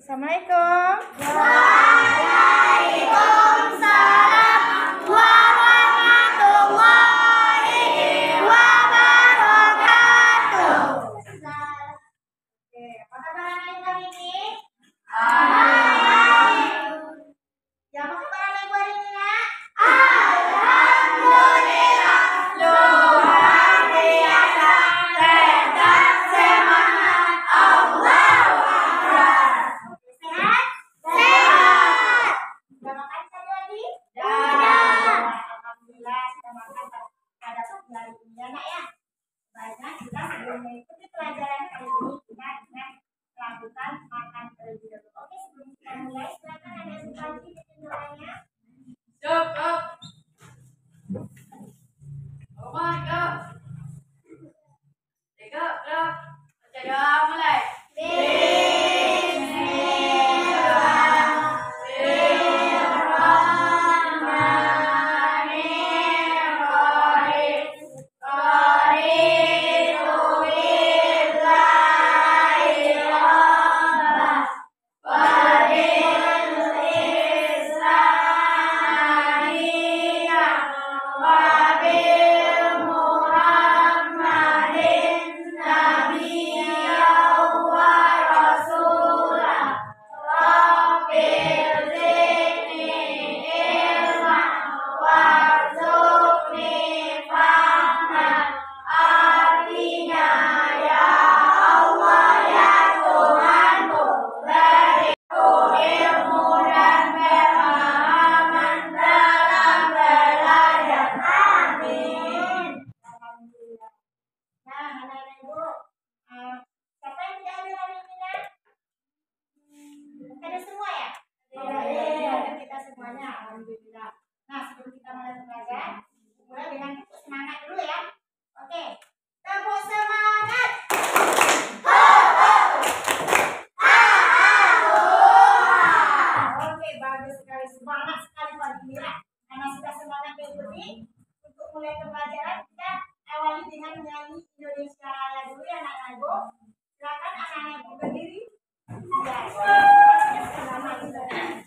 Assalamualaikum. Waalaikumsalam warahmatullahi wabarakatuh. Oke, apa kabar anak hari ini? Ya, apa kabar anak hari ini, Nak? Alhamdulillah, luar biasa, tetap semangat, Allahu Akbar. Sehat? Sehat. Sudah makan tadi lagi? Sudah. Alhamdulillah sudah makan pada pagi hari ini ya, Nak ya. Baiknya kita sebelum mengikuti pelajaran kali ini kita dengan melakukan makan terlebih dahulu. Oke, sebelum kita mulai silakan ada yang berbagi bikin doanya. Cukup. Omong, go. 3, 2, baca doa mulai. Alhamdulillah. Nah, anak-anak ibu, siapa yang tidak hadir hari ini, Nak? Ada semua ya? Ada kita semuanya, alhamdulillah. Nah, sebelum kita mulai belajar, mulai dengan tepuk semangat dulu ya. Oke, tepuk semangat. Oke, bagus sekali, semangat sekali pagi ini, Nak. Karena sudah semangat mengikuti untuk mulai pembelajaran, kita awali dengan menyanyi Indonesia Raya dulu ya, anak-anak ibu. Silakan anak-anak ibu berdiri. Ya, selamat datang.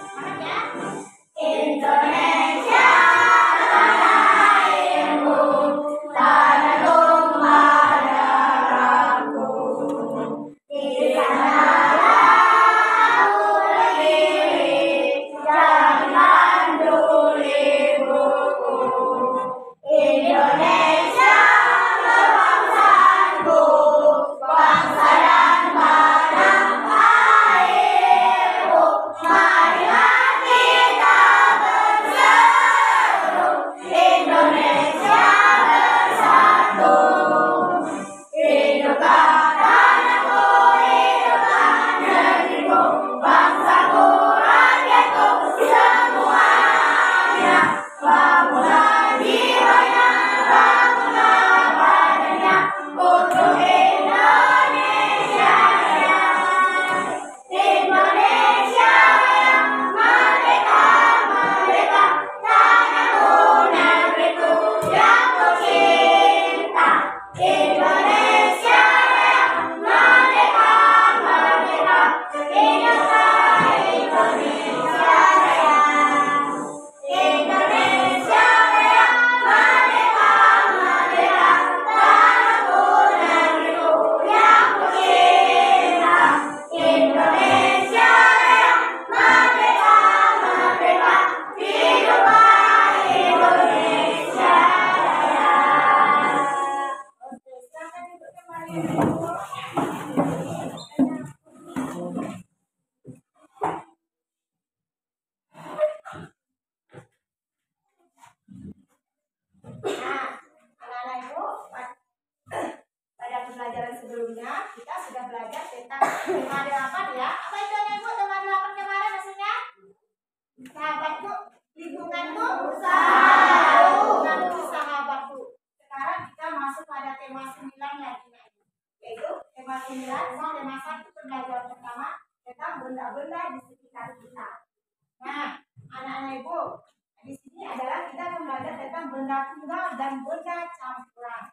Semangat ya. Indonesia tanah airku, tanah tumpah darahku. Di sanalah aku berdiri, jangan peduli buku. Indonesia kebangsaanku, bangsa dan tanah airku. Marilah kita berseru, Indonesia bersatu. Hiduplah tanahku, hiduplah negeriku, bangsaku, rakyatku semuanya. Bangunlah jiwanya, bangunlah badannya untuk Indonesia Raya. Indonesia Raya, merdeka, merdeka, tanahku, negeriku yang ku cinta. Indonesia Raya, merdeka, merdeka, hiduplah Indonesia Raya. Indonesia Raya, merdeka, merdeka, tanahku, negeriku yang ku cinta. Indonesia Raya, merdeka, merdeka, hiduplah Indonesia Raya. Oke, silakan duduk kembali, ibu. Nah, anak-anak ibu, pada pembelajaran sebelumnya kita sudah belajar tentang tema 8 ya. Apa itu anak ibu tema 8 kemarin maksudnya? Sahabatku, lingkunganku, lingkunganku, sahabatku. Sekarang kita masuk pada tema 9 lagi, yaitu tema 9 sama tema 1 pembelajaran pertama tentang benda-benda di sekitar kita. Nah, anak-anak ibu, di sini adalah kita akan belajar tentang benda tunggal dan benda campuran.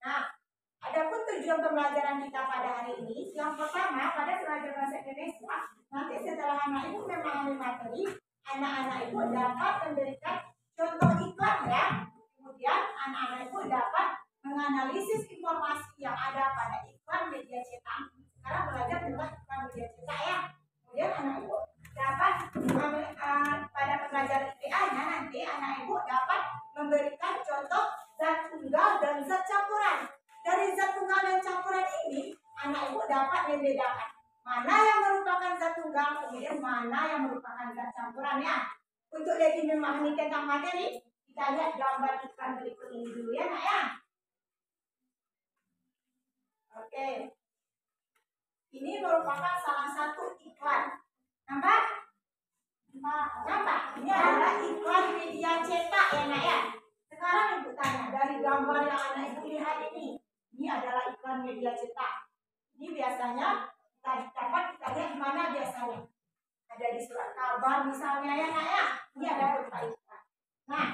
Nah, adapun tujuan pembelajaran kita pada hari ini, yang pertama pada pelajaran bahasa Indonesia, nanti setelah anak ibu memahami materi, anak-anak ibu dapat memberikan contoh iklan ya. Kemudian anak-anak ibu dapat menganalisis informasi yang ada pada iklan media cetak. Sekarang belajar tentang iklan media cetak ya. Kemudian anak ibu dapat pada pembelajaran IPA-nya nanti anak ibu dapat memberikan contoh zat tunggal dan zat campuran. Dari zat tunggal dan campuran ini, anak ibu dapat membedakan mana yang merupakan zat tunggal, kemudian mana yang merupakan zat campuran ya. Untuk lebih memahami tentang materi, kita lihat gambar iklan berikut ini dulu ya nak ya. Oke, ini merupakan salah satu iklan. Nampak? Nampak? Ini adalah iklan media cetak ya nak ya. Sekarang ibu tanya, dari gambar yang anak ibu lihat ini adalah iklan media cetak. Ini biasanya kita lihat di mana biasanya? Ada di surat kabar misalnya ya nak ya. Ini ada berupa iklan. Nah,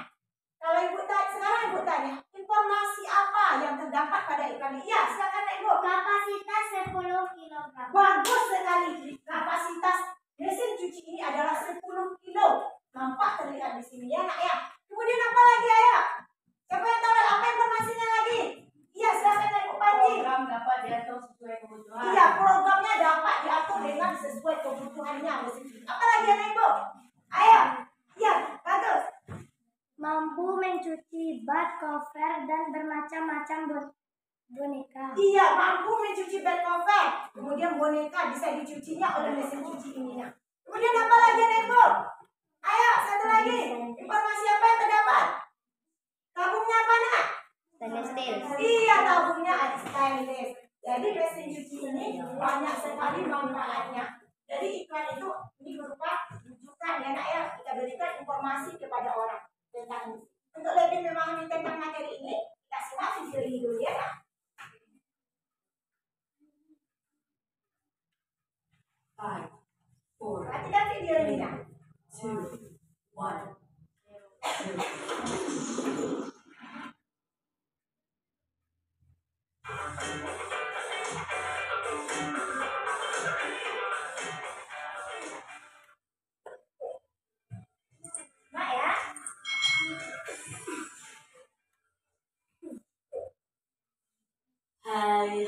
kalau ibu tanya, sekarang ibu tanya, informasi apa yang terdapat pada iklan ini? Ya, silakan ibu. Kapasitas 10 kg. Bagus sekali. Kapasitas mesin cuci ini adalah 10 kilo. Nampak terlihat di sini ya nak ya. Kemudian apa lagi ayah? Siapa yang tahu apa informasinya lagi? Iya, silakan ibu Panji. Program dapat diatur sesuai kebutuhan. Iya, programnya dapat diatur dengan sesuai kebutuhannya mesin cuci. Apa lagi anak ibu? Ayo. Iya, bagus. Mampu mencuci bak, cover, dan bermacam-macam boneka. Iya, mampu mencuci bed cover. Kemudian boneka bisa dicucinya oleh mesin cuci ini. Kemudian apa lagi anak ibu? Ayo, satu lagi. Informasi apa yang terdapat? Tabungnya apa nak? Stainless steel. Iya, tabungnya ada stainless. Jadi mesin cuci ini banyak sekali manfaatnya. Jadi iklan itu ini berupa rujukan ya nak ya. Kita berikan informasi kepada orang tentang ini. Untuk lebih memahami tentang materi ini, kita simak video ini dulu ya nak. 5, 4, Perhatikan video ini nak. 2, 1. Nak ya. Hai.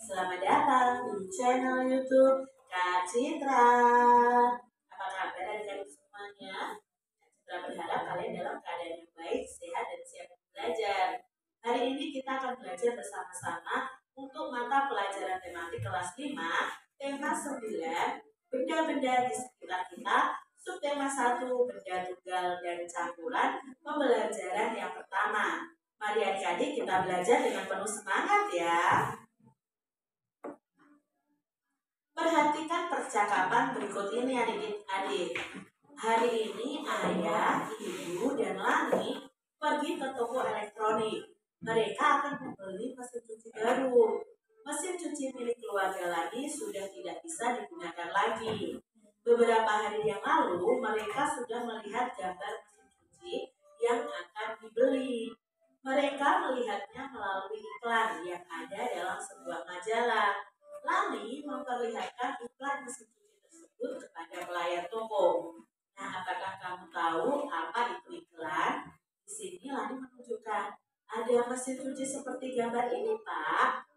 Selamat datang di channel YouTube Kak Citra. Apa kabar adik-adik semuanya? Kak Citra berharap kalian dalam keadaan yang baik, sehat, dan siap belajar. Hari ini kita akan belajar bersama-sama untuk mata pelajaran tematik kelas 5, tema 9, benda-benda di sekitar kita, subtema 1, benda tunggal dan campuran, pembelajaran yang pertama. Mari adik-adik kita belajar dengan penuh semangat ya. Perhatikan percakapan berikut ini adik-adik. Hari ini ayah, ibu, dan Lani pergi ke toko elektronik. Mereka akan membeli mesin cuci baru. Mesin cuci milik keluarga Lani sudah tidak bisa digunakan lagi. Beberapa hari yang lalu mereka sudah melihat gambar mesin cuci yang akan dibeli. Mereka melihatnya melalui iklan yang ada dalam sebuah majalah. Lani memperlihatkan iklan mesin cuci tersebut kepada pelayan toko. Nah, apakah kamu tahu apa itu iklan? Di sini Lani menunjukkan ada mesin cuci seperti gambar ini, Pak.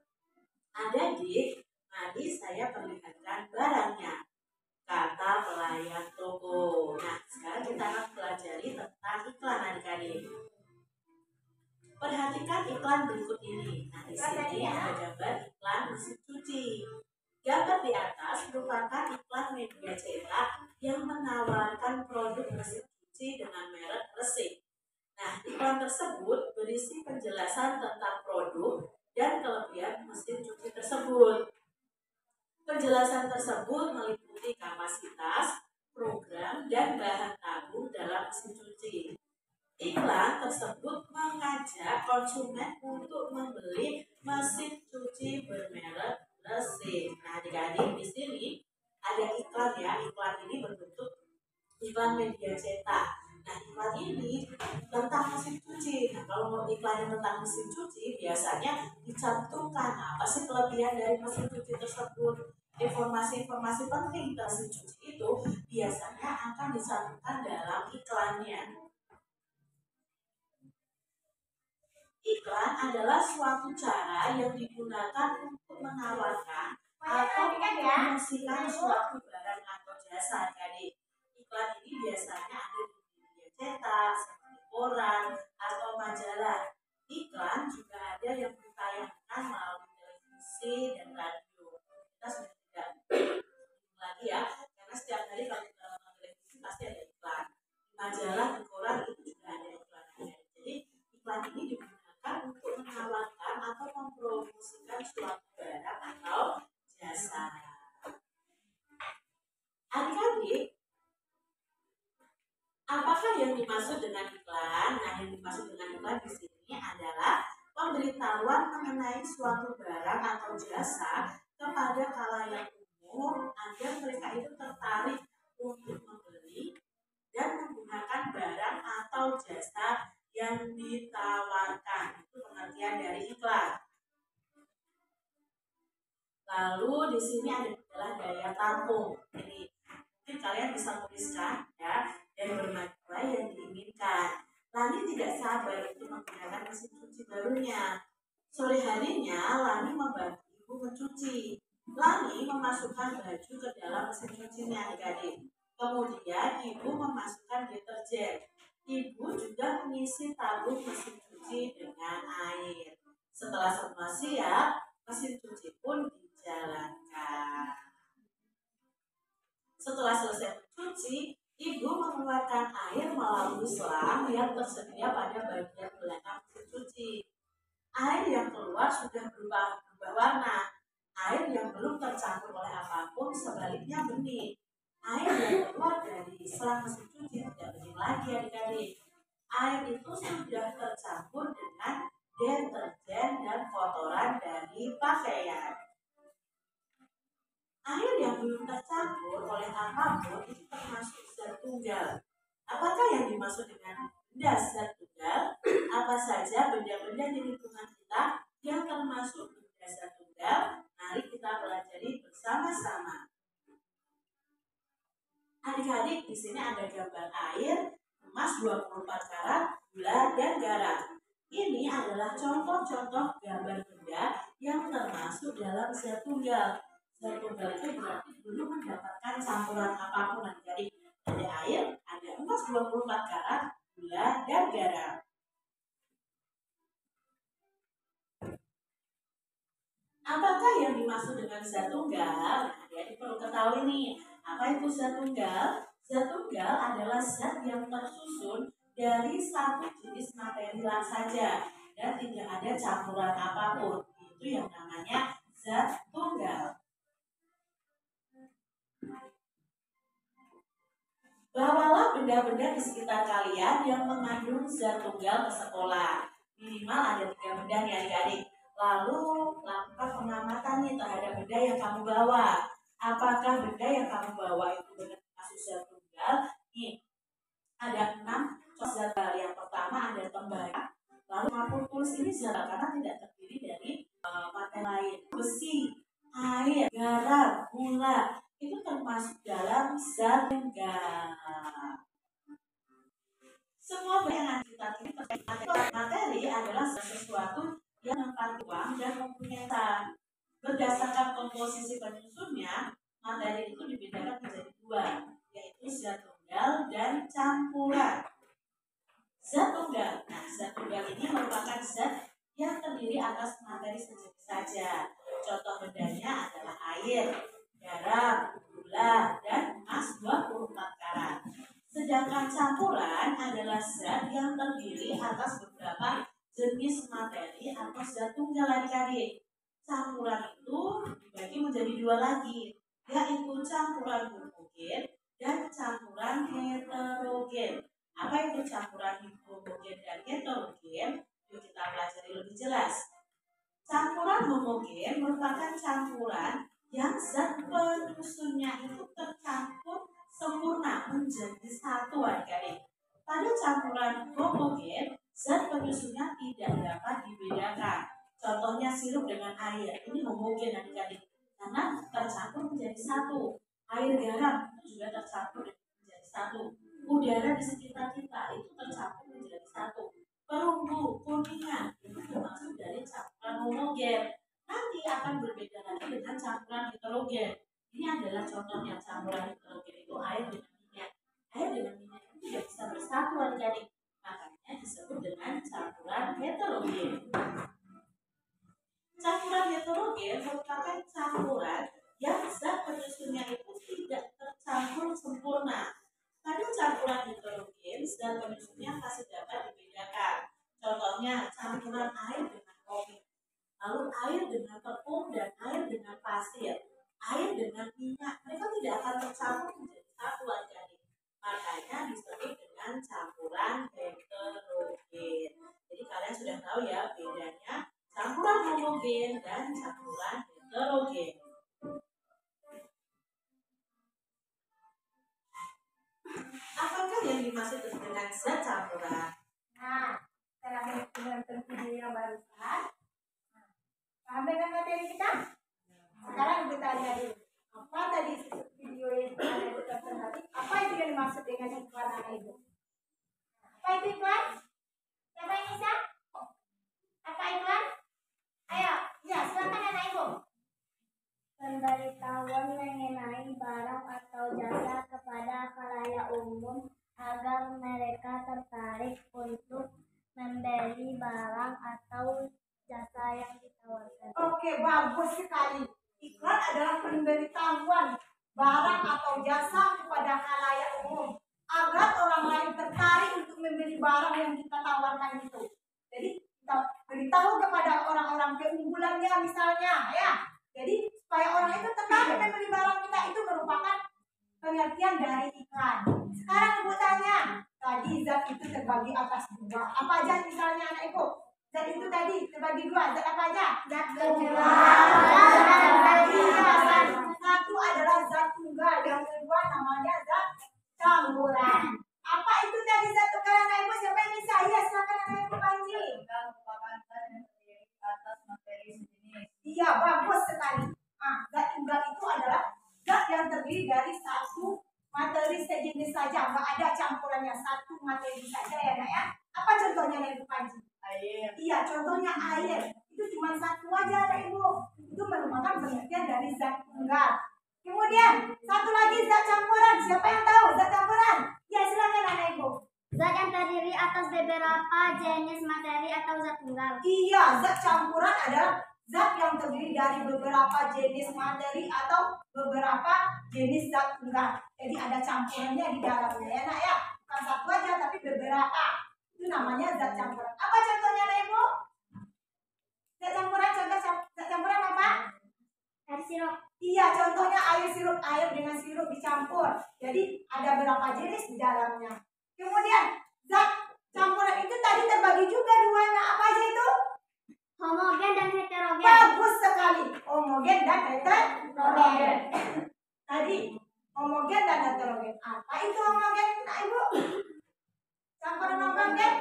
Ada, Dik. Mari saya perlihatkan barangnya, kata pelayan toko. Nah, sekarang kita akan pelajari tentang iklan adik-adik. Perhatikan iklan berikut ini. Nah, di sini ada gambar iklan mesin cuci. Gambar di atas merupakan iklan media cetak yang menawarkan produk mesin cuci dengan merek Resik. Nah, iklan tersebut berisi penjelasan tentang produk dan kelebihan mesin cuci tersebut. Penjelasan tersebut meliputi kapasitas, program, dan bahan tabung dalam mesin cuci. Iklan tersebut mengajak konsumen untuk membeli mesin cuci bermerek Resik. Nah, adik-adik di sini ada iklan ya, iklan iklan tentang mesin cuci, biasanya dicantumkan apa sih kelebihan dari mesin cuci tersebut. Informasi-informasi penting tentang mesin cuci itu biasanya akan dicantumkan dalam iklannya. Iklan adalah suatu cara yang digunakan untuk menawarkan atau mempromosikan suatu barang atau jasa. Jadi iklan ini biasanya ada di media cetak, seperti koran atau majalah. Iklan juga ada yang ditayangkan melalui televisi dan radio. Kita sudah tidak lagi ya, karena setiap hari kalau kita nonton televisi pasti ada iklan. Di majalah, di koran itu juga ada iklannya. Jadi iklan ini digunakan untuk menawarkan atau mempromosikan suatu barang atau jasa. Adik-adik, apakah yang dimaksud dengan iklan? Nah, yang dimaksud dengan iklan di sini adalah pemberitahuan mengenai suatu barang atau jasa kepada khalayak umum agar mereka itu tertarik untuk membeli dan menggunakan barang atau jasa yang ditawarkan. Itu pengertian dari iklan. Lalu di sini adalah daya tampung. Ini mungkin kalian bisa tuliskan ya, dan bermakna yang diinginkan. Lani tidak sabar untuk menggunakan mesin cuci barunya. Sore harinya Lani membantu ibu mencuci. Lani memasukkan baju ke dalam mesin cucinya adik-adik. Kemudian ibu memasukkan deterjen. Ibu juga mengisi tabung mesin cuci dengan air. Setelah semua siap, mesin cuci pun dijalankan. Setelah selesai mencuci, ibu mengeluarkan air melalui selang yang tersedia pada bagian belakang mesin cuci. Air yang keluar sudah berubah warna. Air yang belum tercampur oleh apapun sebaliknya bening. Air yang keluar dari selang mesin cuci tidak bening lagi adik-adik. Air itu sudah tercampur dengan deterjen dan kotoran dari pakaian. Air yang belum tercampur oleh apapun itu termasuk zat tunggal. Apakah yang dimaksud dengan benda zat tunggal? Apa saja benda-benda di lingkungan kita yang termasuk benda zat tunggal? Mari kita pelajari bersama-sama. Adik-adik, di sini ada gambar air, emas 24 karat, gula, dan garam. Ini adalah contoh-contoh gambar benda yang termasuk dalam zat tunggal. Zat tunggal itu berarti belum mendapatkan campuran apapun. Jadi ada air, ada emas 24 karat, gula, dan garam. Apakah yang dimaksud dengan zat tunggal? Adik-adik perlu ketahui nih, apa itu zat tunggal? Zat tunggal adalah zat yang tersusun dari satu jenis materi saja dan tidak ada campuran apapun. Itu yang namanya zat tunggal. Bawalah benda-benda di sekitar kalian yang mengandung zat tunggal ke sekolah. Minimal ada 3 benda nih adik-adik. Lalu lakukan pengamatan nih terhadap benda yang kamu bawa. Apakah benda yang kamu bawa itu benar masuk zat tunggal? Nih, ada 6 zat tunggal. Yang pertama ada tembaga. Lalu aku tulis ini zat karena tidak terdiri dari materi lain. Besi, air, garam, gula itu termasuk dalam zat tunggal. Semua benda yang kita ini terkait materi adalah sesuatu yang memiliki ruang dan mempunyai zat. Berdasarkan komposisi penyusunnya, materi itu dibedakan menjadi 2, yaitu zat tunggal dan campuran. Zat tunggal. Nah, zat tunggal ini merupakan zat yang terdiri atas materi sejenis saja. Contoh bendanya adalah air, garam, gula, dan emas 24 karat. Sedangkan campuran adalah zat yang terdiri atas beberapa jenis materi atau zat tunggal adik-adik. Campuran itu dibagi menjadi 2 lagi, yaitu campuran homogen dan campuran heterogen. Apa itu campuran homogen dan heterogen? Yuk kita pelajari lebih jelas. Campuran homogen merupakan campuran yang zat penyusunnya itu tercampur sempurna menjadi satu adik-adik. Pada campuran homogen, Zat penyusunnya tidak dapat dibedakan. Contohnya sirup dengan air, ini homogen adik-adik karena tercampur menjadi satu. Air garam itu juga tercampur menjadi satu. Udara di sekitar kita itu tercampur menjadi satu. Perunggu, kuningan itu termasuk dari campuran homogen. Nanti akan berbeda lagi dengan campuran heterogen. Ini adalah contohnya campuran heterogen itu air dengan minyak. Air dengan minyak itu tidak bisa bersatu adik-adik. Makanya disebut dengan campuran heterogen. Campuran heterogen merupakan campuran yang zat penyusunnya itu tidak tercampur sempurna. Pada campuran heterogen, zat penyusunnya masih dapat dibedakan. Contohnya campuran air dengan kopi, lalu air dengan tepung dan air dengan pasir, air dengan minyak. Mereka tidak akan tercampur menjadi satu adik-adik. Makanya disebut dengan campuran heterogen. Jadi kalian sudah tahu ya bedanya campuran homogen dan campuran heterogen. Apakah yang dimaksud dengan zat campuran? Nah, setelah menonton video yang barusan, paham dengan materi kita? Sekarang kita lihat dulu. Apa tadi video yang ada di tonton tadi? Apa itu yang dimaksud dengan iklan anak ibu? Apa itu iklan? Siapa yang bisa? Apa iklan? Ayo, ya silakan anak ibu. Pemberitahuan mengenai barang atau jasa kepada khalayak umum agar mereka tertarik untuk membeli barang atau jasa yang ditawarkan. Oke, bagus sekali. Iklan adalah pemberitahuan barang atau jasa kepada khalayak umum agar orang lain tertarik untuk membeli barang yang kita tawarkan itu. Jadi kita beritahu kepada orang-orang keunggulannya misalnya, ya. Jadi supaya orang itu tertarik membeli barang kita itu merupakan pengertian dari iklan. Sekarang ibu tanya, tadi zat itu terbagi atas dua. Apa aja misalnya anak ibu? Zat itu tadi terbagi dua. Zat apa aja? Zat Satu adalah zat tunggal, yang kedua namanya zat campuran. Apa itu tadi zat tunggal anak ibu? Siapa yang bisa? Iya, silakan anak ibu Panji. Iya, bagus sekali. Zat tunggal itu adalah zat yang terdiri dari satu materi sejenis saja, nggak ada campurannya, satu materi saja ya nak ya. Apa contohnya anak ibu Panji? Air. Iya, contohnya air. Itu cuma satu aja anak ibu. Itu merupakan pengertian dari zat tunggal. Kemudian satu lagi zat campuran. Siapa yang tahu zat campuran? Ya silakan anak ibu. Zat yang terdiri atas beberapa jenis materi atau zat tunggal. Iya, zat campuran adalah zat yang terdiri dari beberapa jenis materi atau beberapa jenis zat tunggal. Jadi ada campurannya di dalamnya ya nak ya. Bukan satu aja tapi beberapa. Itu namanya zat campuran. Apa contohnya anak ibu? Zat campuran, contoh zat campuran apa? Air sirup. Iya, contohnya air sirup, air dengan sirup dicampur. Jadi ada berapa jenis di dalamnya. Kemudian zat campuran itu tadi terbagi juga dua. Nah, apa aja itu? Homogen dan heterogen. Bagus sekali. Homogen dan heterogen. Tadi homogen dan heterogen. Apa itu homogen, Nak Ibu? Campuran homogen?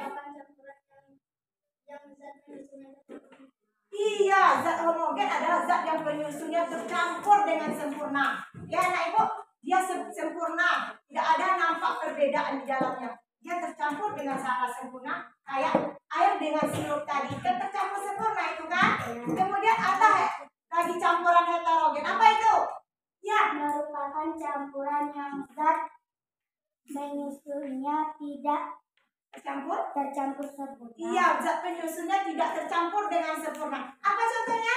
Iya, zat homogen adalah zat yang penyusunnya tercampur dengan sempurna. Ya, Nak Ibu, dia sempurna. Tidak ada nampak perbedaan di dalamnya. Dia tercampur dengan sangat sempurna. Kayak air dengan sirup tadi kan tercampur sempurna itu kan. Kemudian ada lagi campuran heterogen. Apa itu? Ya, Merupakan campuran yang zat penyusunnya tidak tercampur sempurna. Iya, zat penyusunnya tidak tercampur dengan sempurna. Apa contohnya?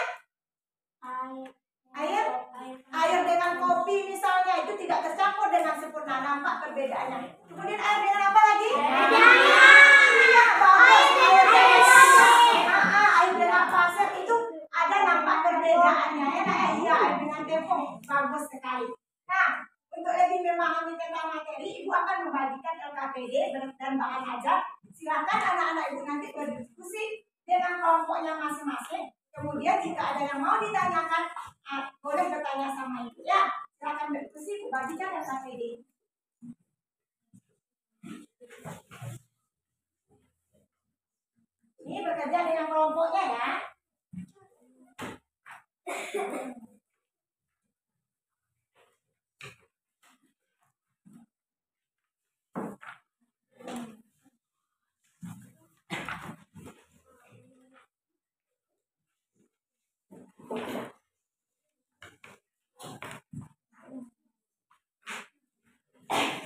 Air dengan kopi misalnya itu tidak tercampur dengan sempurna, nampak perbedaannya. Kemudian air dengan apa lagi? Iya, bagus. Air dengan pasir itu ada nampak perbedaannya ya. Iya, air dengan tepung bagus sekali. Nah, untuk lebih memahami tentang materi, Ibu akan membagikan LKPD dan bahan ajar. Silakan anak-anak Ibu nanti berdiskusi dengan kelompoknya masing-masing. Kemudian jika ada yang mau ditanyakan, boleh bertanya sama Ibu ya. Silakan berdiskusi, Ibu bagikan LKPD. Ini bekerja dengan kelompoknya ya.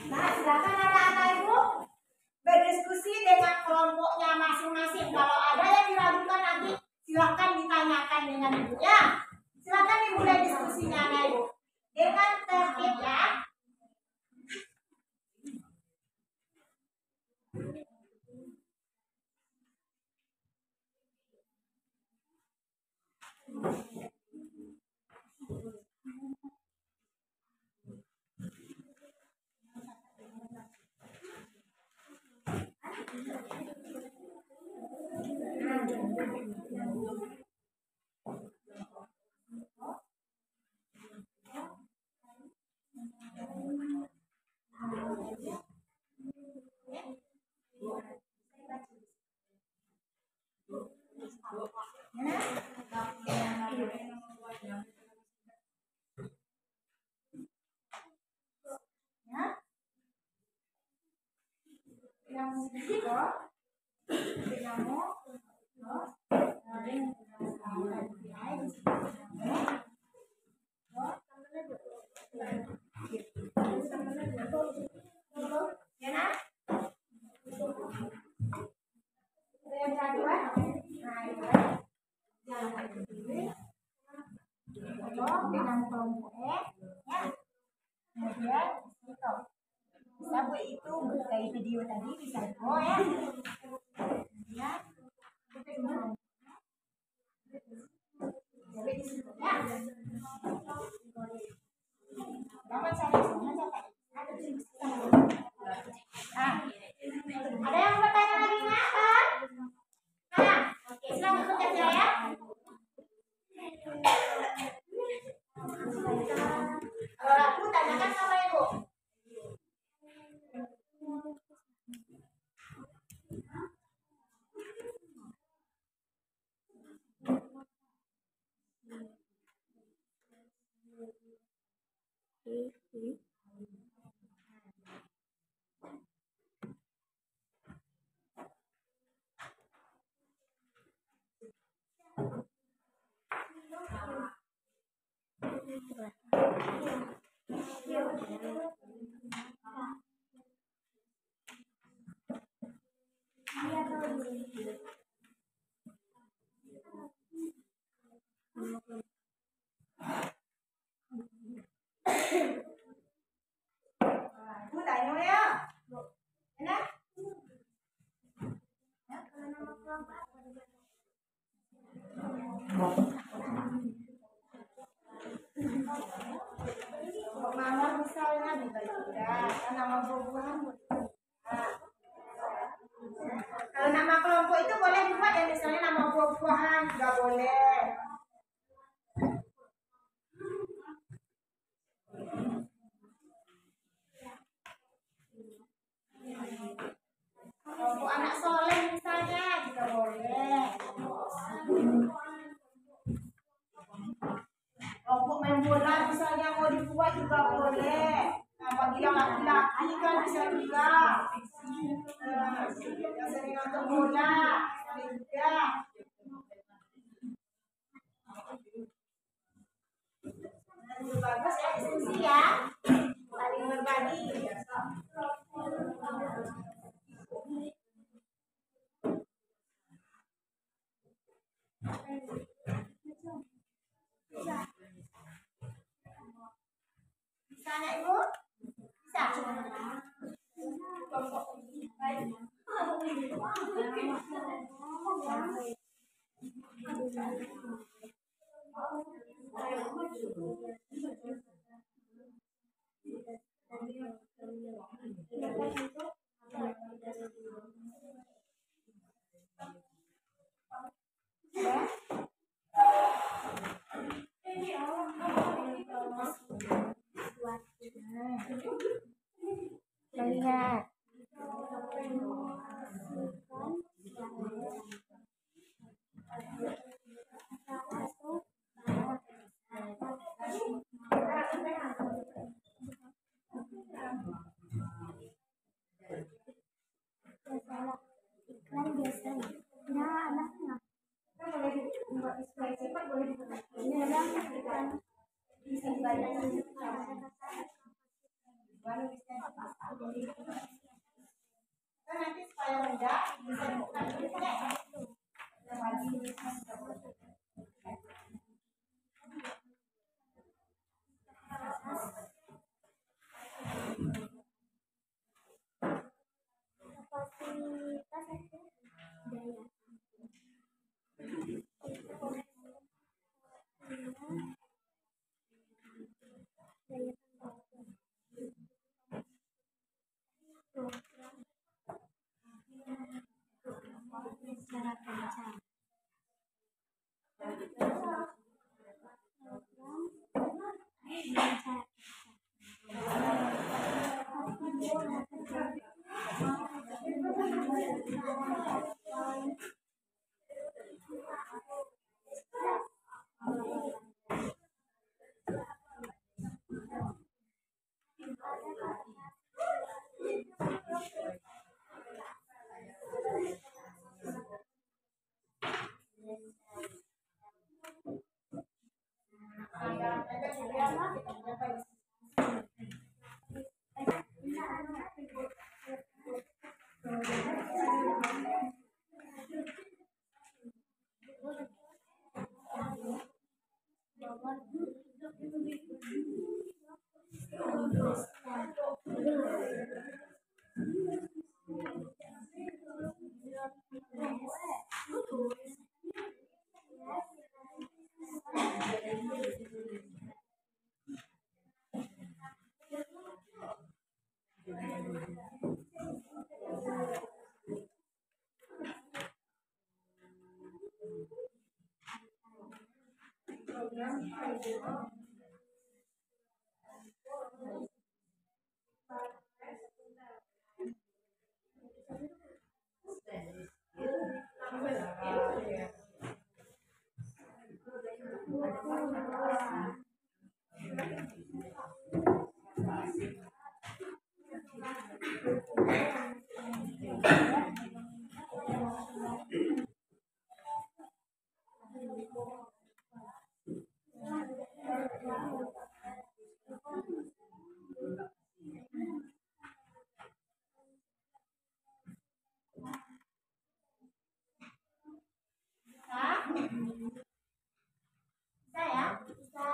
Nah, silakan anak-anak ibu berdiskusi dengan kelompoknya masing-masing. Kalau ada yang diragukan nanti silakan ditanyakan dengan ibunya. Silakan dimulai diskusinya anak ibu dengan tertib ya. Dengan kelompoknya ya. Kemudian itu bisa buat itu dari video tadi bisa ya. Kemudian jadi di situ ya. Nama saya ada yang bertanya lagi nggak? Nah, oke, selamat bekerja ya. Kalau aku tanyakan sama ibu. Aku tanya ya. Enak? Mawar misalnya juga kan nama buah-buahan. Kalau nama kelompok itu boleh juga ya, misalnya nama buah-buahan juga boleh. Kelompok anak soleh misalnya juga boleh. Kelompok main bola misalnya mau dibuat juga boleh. Nah, bagi yang laki-laki kan bisa juga. Yang sering nonton bola, boleh juga. Bagus ya diskusi ya, saling berbagi. Bisa anak ibu? Bisa. Lihat. Bisa ya? Bisa.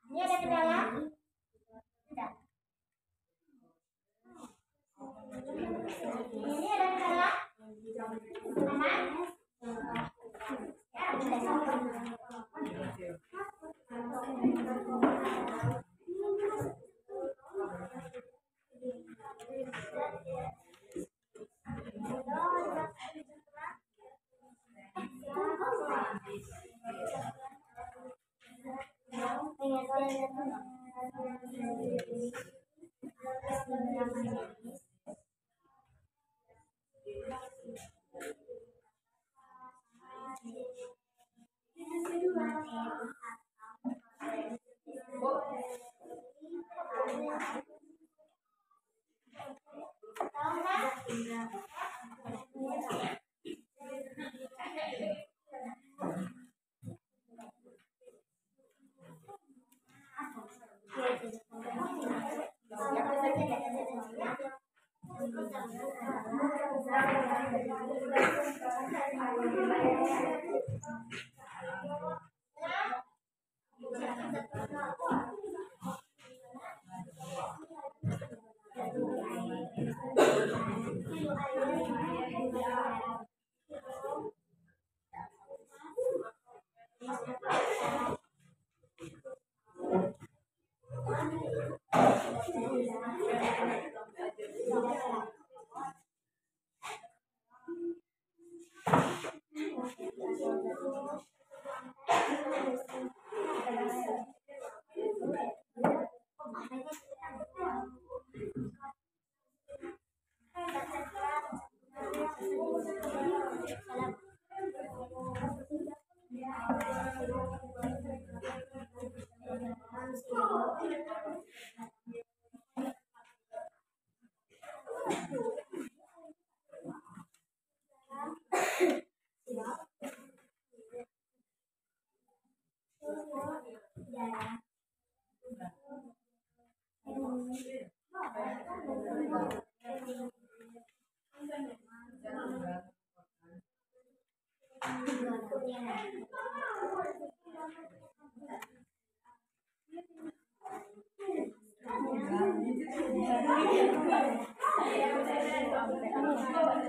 Ini ada kendala? Tidak. Ini ada kendala? Aman?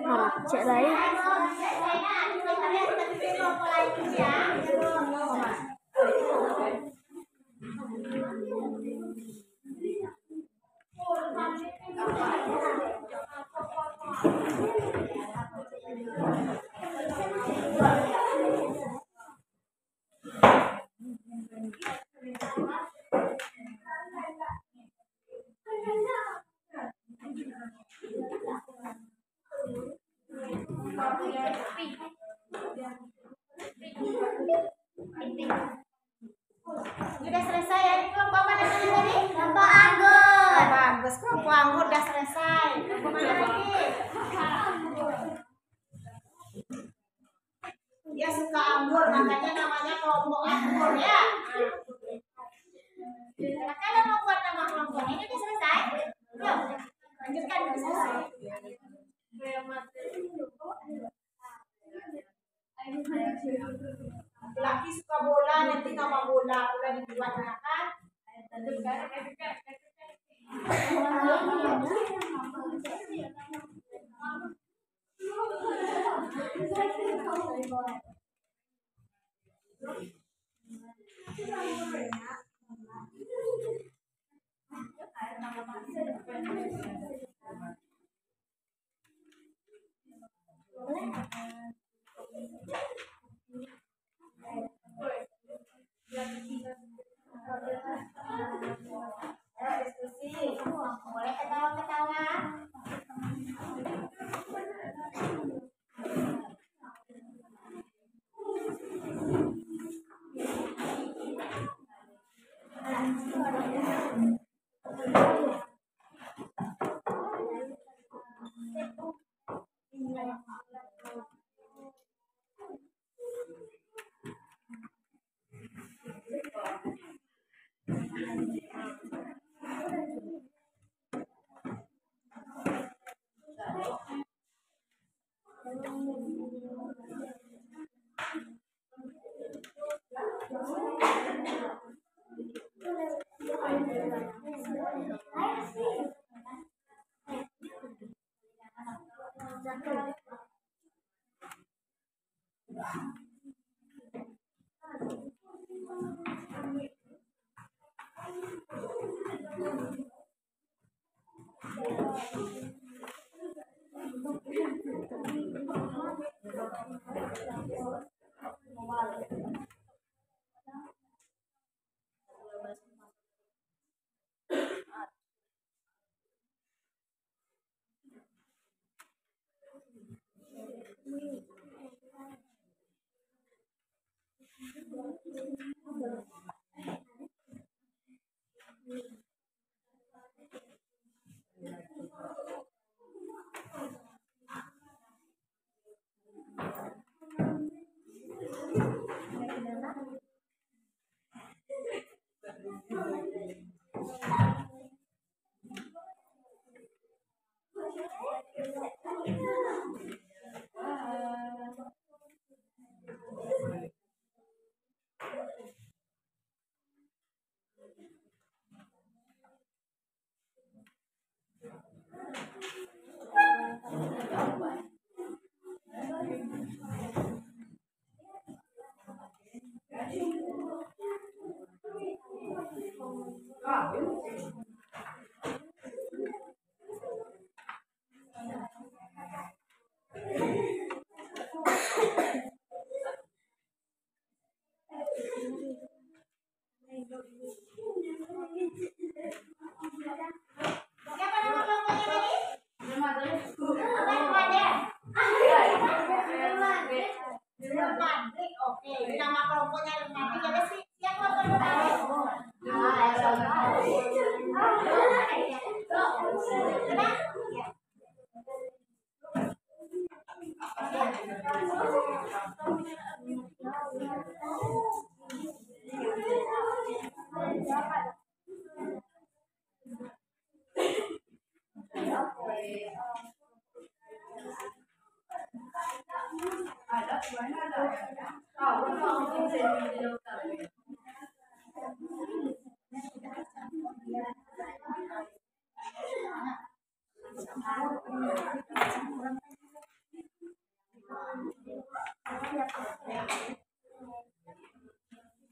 Ya, cek lain. Kalian kita mulai dulu ya. anggur udah selesai. Kemana lagi? Dia suka anggur, makanya namanya kelompok anggur ya. Nah, kalau mau buat nama kelompok ini udah selesai. Yuk, lanjutkan udah selesai. Laki suka bola, nanti nama bola udah dibuat kan? Diskusi, boleh ketawa-ketawa. Siapa nama kelompoknya tadi? Real Madrid. Oke, ini nama kelompoknya Real Madrid. Jadi siapa kelompok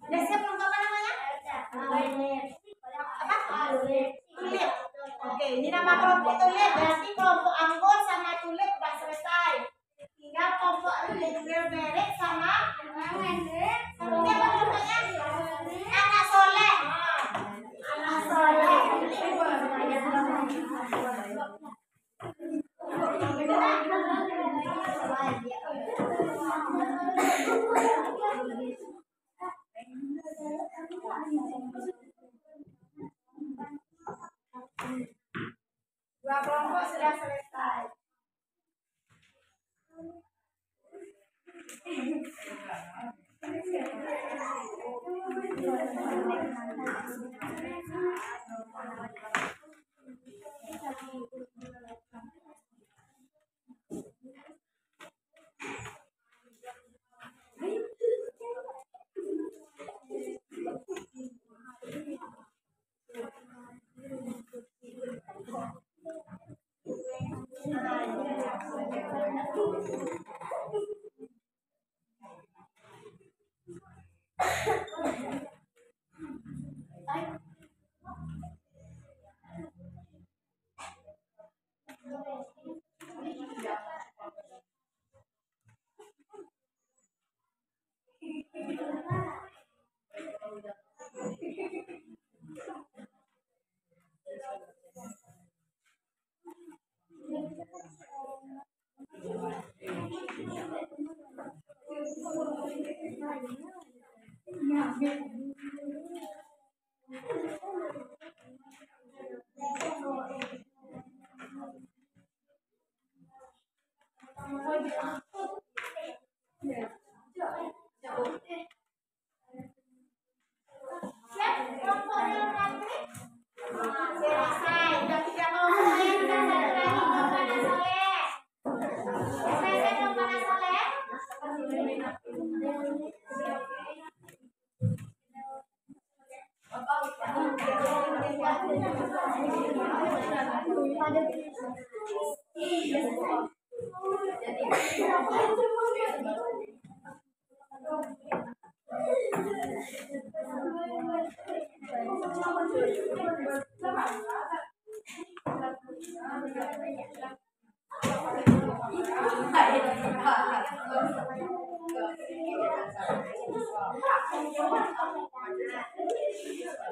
Udah siap kelompok apa namanya? Apa? Tulip. Oke, ini nama kelompok tulip. Berarti kelompok anggur sama tulip udah selesai. Tinggal kelompok real beret sama satunya apa namanya? Anak soleh. Anak soleh.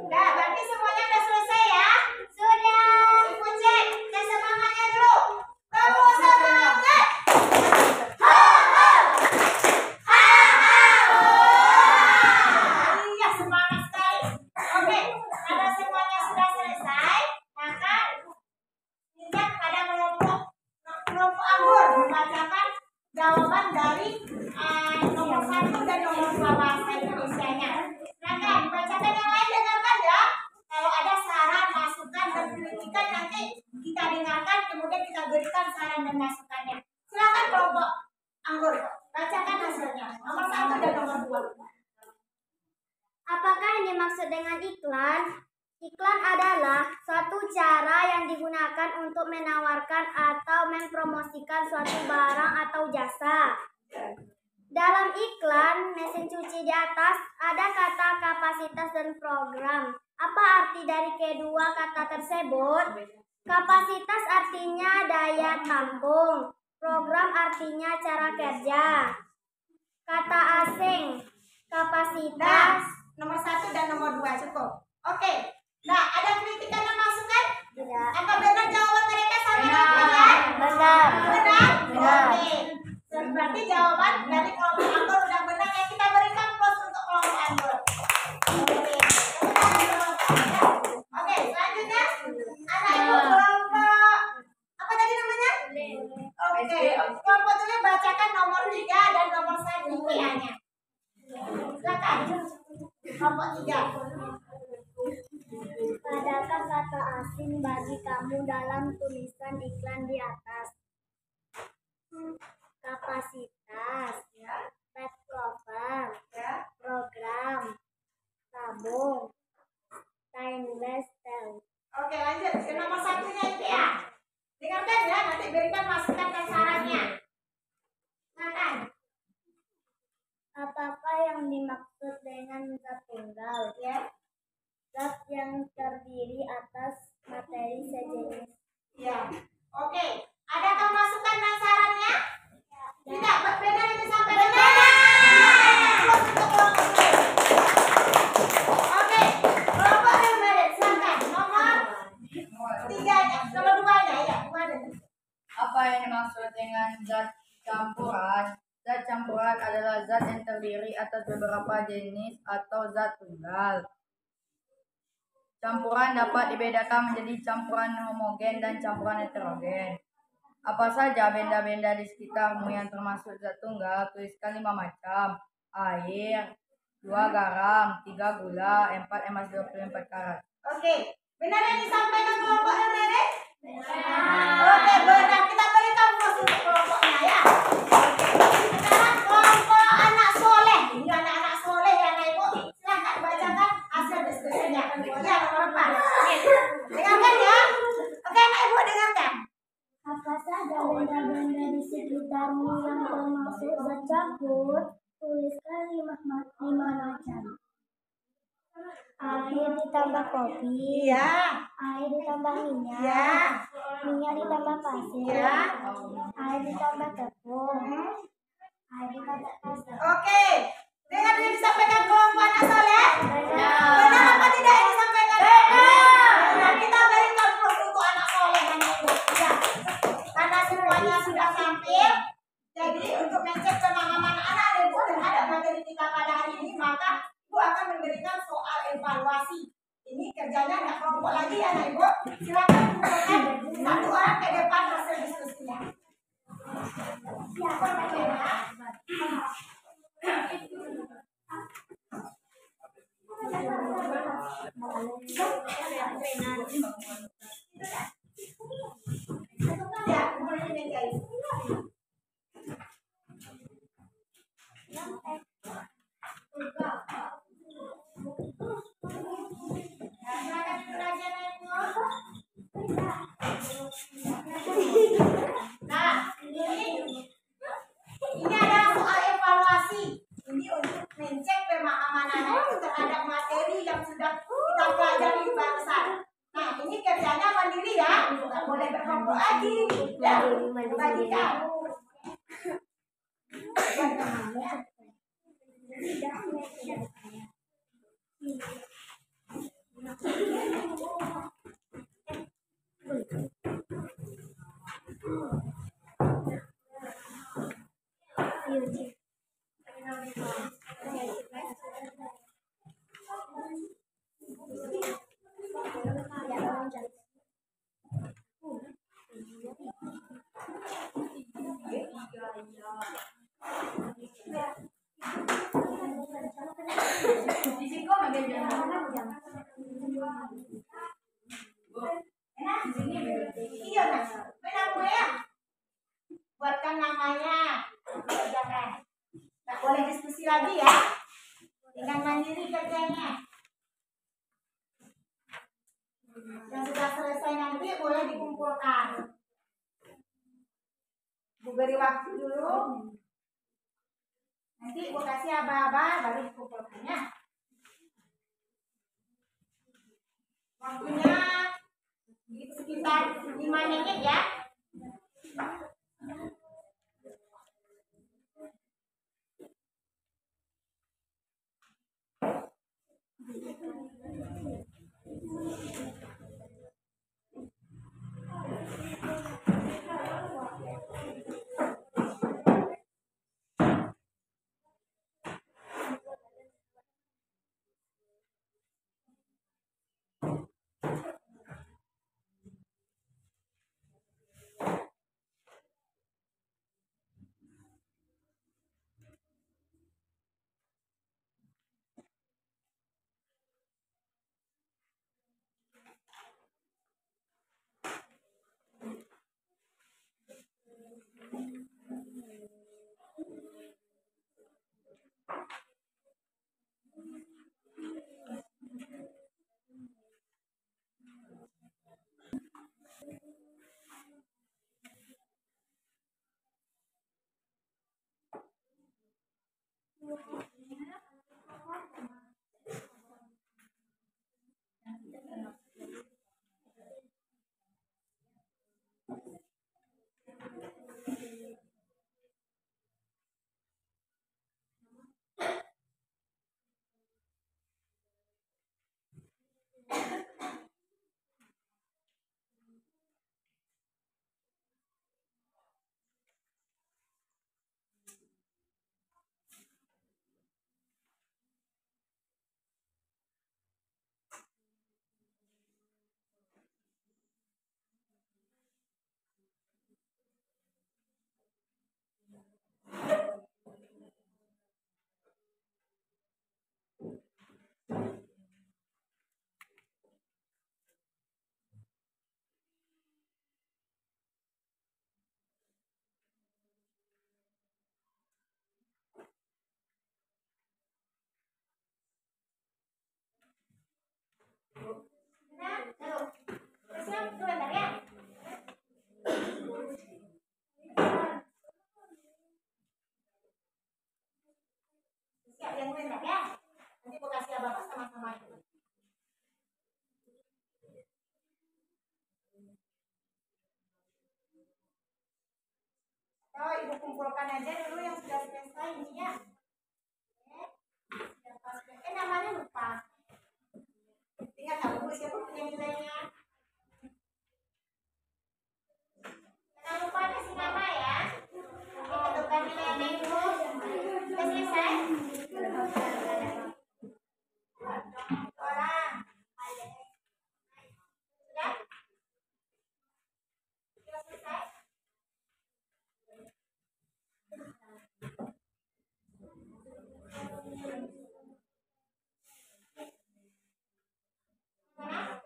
Nah, berarti semuanya udah selesai ya? Sudah. Ibu cek, tes semangatnya dulu. Kamu semangat. Iya, semangat sekali. Oke, karena semuanya sudah selesai, maka lihat pada kelompok anggur membacakan jawaban dari nomor 1 dan nomor 2 bahasa Indonesianya. Silakan bacakan yang lain, dengarkan ya. Kalau ada saran, masukan, dan kritikan nanti kita dengarkan, kemudian kita berikan saran dan masukannya. Silakan kelompok anggur, bacakan hasilnya. Nomor 1 dan nomor 2. Apakah yang dimaksud dengan iklan? Iklan adalah suatu cara yang digunakan untuk menawarkan atau mempromosikan suatu barang atau jasa. Dalam iklan mesin cuci di atas ada kata kapasitas dan program. Apa arti dari kedua kata tersebut? Kapasitas artinya daya tampung, program artinya cara kerja. Kata asing, kapasitas. Nomor 1 dan nomor 2 cukup. Oke. Nah, ada kritikan dan masukan? Tidak. Apa benar jawaban mereka sama dengan benar? Benar. Benar? Benar. Oke. Berarti jawaban dari kelompok anggur sudah benar ya. Kita berikan plus untuk kelompok anggur. Oke, selanjutnya anak ibu kelompok apa tadi namanya? Oke, kelompok ini bacakan nomor 3 dan nomor 1 PA-nya. Silakan. Kelompok 3. Adakah kata asing bagi kamu dalam tulisan iklan di atas? Kapasitas, pet cover, program, tabung, stainless steel. Oke, lanjut ke nomor 1-nya itu ya. Dengarkan ya, nanti berikan masukan dan sarannya. Silakan. Apakah yang dimaksud dengan zat tunggal? Ya. Zat yang terdiri atas materi sejenis. Ya. Oke. Adakah masukan dan sarannya? Tidak, benar itu sampai benar. Plus untuk kelompok B. Oke. Kelompok yang benar, silakan. Nomor 3-nya, nomor 2-nya ya. Apa yang dimaksud dengan zat campuran? Zat campuran adalah zat yang terdiri atas beberapa jenis atau zat tunggal. Campuran dapat dibedakan menjadi campuran homogen dan campuran heterogen. Apa saja benda-benda di sekitarmu yang termasuk zat tunggal? Tuliskan 5 macam. Air, 2 garam, 3 gula, 4 emas 24 karat. Oke. Benar yang disampaikan kelompok yang benar? Oke, benar. Kita berikan plus untuk kelompoknya ya. Sekarang kelompok anak soleh. Ini anak-anak soleh ya, Anak Ibu. Silakan bacakan hasil diskusinya. Ya, nomor 4. Dengarkan ya. Oke, Anak Ibu dengarkan. Apa saja benda-benda di sekitarmu termasuk zat campur, tuliskan 5 macam. Air ditambah kopi, Iya. air ditambah minyak, Iya. minyak ditambah pasir, Iya. air ditambah tepung, air ditambah pasir. Oke. Dengar yang disampaikan kawan-kawan Soleh? Benar apa tidak yang disampaikan? Nah, kita berikan plus untuk anak Soleh dan Ibu. Ya. Karena semuanya sudah sampai, jadi untuk mengecek pemahaman anak dan Ibu terhadap materi kita pada hari ini, maka Ibu akan memberikan soal evaluasi. Ini kerjanya nggak kelompok lagi ya, Ibu. Silakan kumpulkan satu orang ke depan hasil diskusinya. Siapa yang Nah, ini adalah soal evaluasi. Ini untuk mengecek pemahaman anak itu terhadap materi yang sudah kita pelajari barusan. Nah, ini kerjanya mandiri ya, nggak boleh berkelompok lagi. Ya, bagi kamu. Iya, Mas. Benang gue ya. Buatkan namanya. Kerjakan. Nggak boleh diskusi lagi ya. Dengan mandiri kerjanya. Yang sudah selesai nanti boleh dikumpulkan. Bu beri waktu dulu. Nanti Bu kasih aba-aba baru dikumpulkannya. Waktunya sekitar 5 menit ya. Siap yang benar ya. Nanti gue kasih abang sama-sama. Oh, ibu kumpulkan aja dulu yang sudah selesai ini ya. Namanya lupa. Tinggal tahu siapa punya nilainya. Jangan lupa kasih nama ya. Nanti tentukan nilainya itu. Sudah selesai? Orang. Sudah? Sudah selesai? Mana?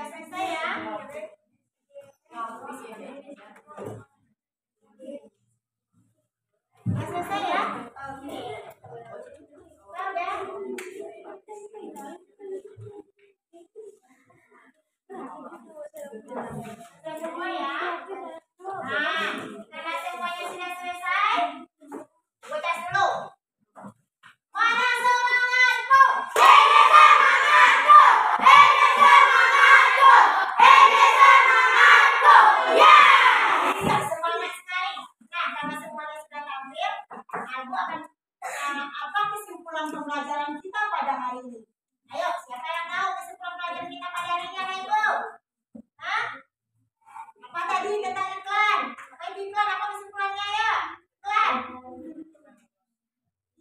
Selesai ya? Oke. Sudah semua ya? Nah, karena semuanya sudah selesai, gue tes dulu. Mana semangatku? Ini semangatku! Ini semangatku! Ini semangatku! Ya! Semangat sekali. Nah, karena semuanya sudah tampil, aku akan apa kesimpulan pembelajaran kita pada hari ini? Ayo, siapa yang tahu kesimpulan pelajaran kita pada hari ini, Ibu? Hah? Apa tadi tentang iklan? Apa itu iklan? Apa kesimpulannya ya? Iklan.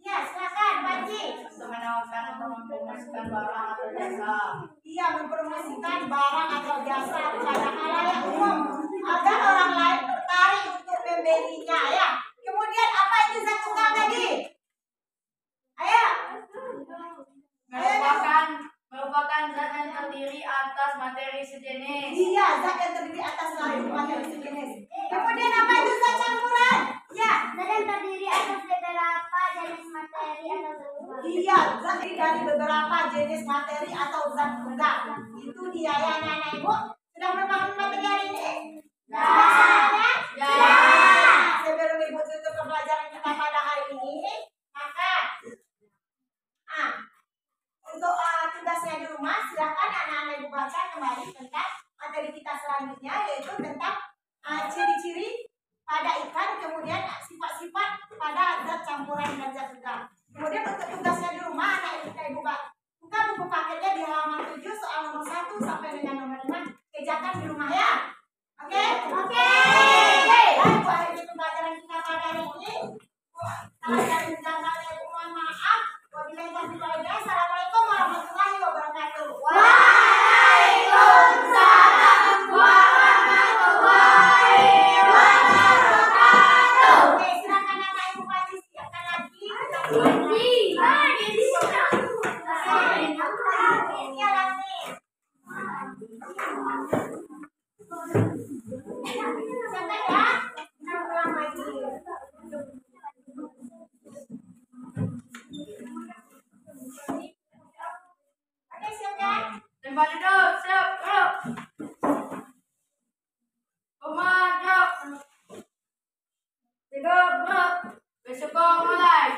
Iya, silakan, Panji. Menawarkan atau mempromosikan barang atau jasa. Iya, mempromosikan barang atau jasa kepada halayak umum agar orang lain tertarik untuk membelinya ya. Kemudian apa itu zat tunggal tadi? Ayo. Merupakan zat yang terdiri atas materi sejenis. Iya, zat yang terdiri atas materi sejenis. Kemudian apa itu zat campuran? Ya. Zat yang terdiri atas beberapa jenis materi atau zat tunggal. Iya. Iya, terdiri dari beberapa jenis materi atau zat benda. Itu dia ya anak-anak ibu. Sudah memahami materi hari ini? Sudah? Ya. Sebelum ibu tutup pembelajaran kita pada hari ini, maka untuk tugasnya di rumah, silakan anak-anak ibu baca kembali tentang materi kita selanjutnya, yaitu tentang ciri-ciri pada ikan, kemudian sifat-sifat pada zat campuran dan zat benda. Kemudian untuk tugasnya di rumah, anak ibu buka buku paketnya di halaman 7 soal nomor 1 sampai dengan nomor 5. Kerjakan di rumah ya. Oke? Oke. Baik, Bu, akhir pembelajaran kita pada hari ini. Kalau dari undangannya, ibu mohon maaf. Wabillahi taufiq wal hidayah. Assalamualaikum warahmatullahi wabarakatuh. Waalaikumsalam warahmatullahi wabarakatuh. Oke, silakan anak ibu Panji siapkan lagi. Tempat duduk, siap, yuk. Pemadok. Duduk, bro. Besok mulai.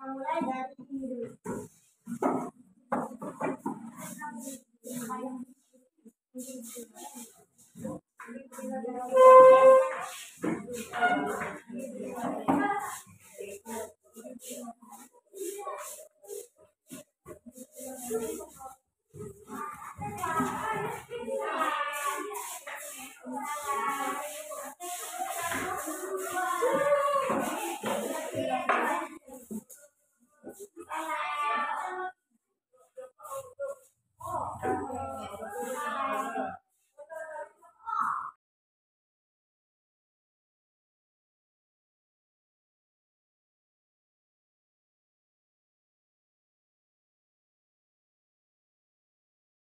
Mulai dari ini dulu.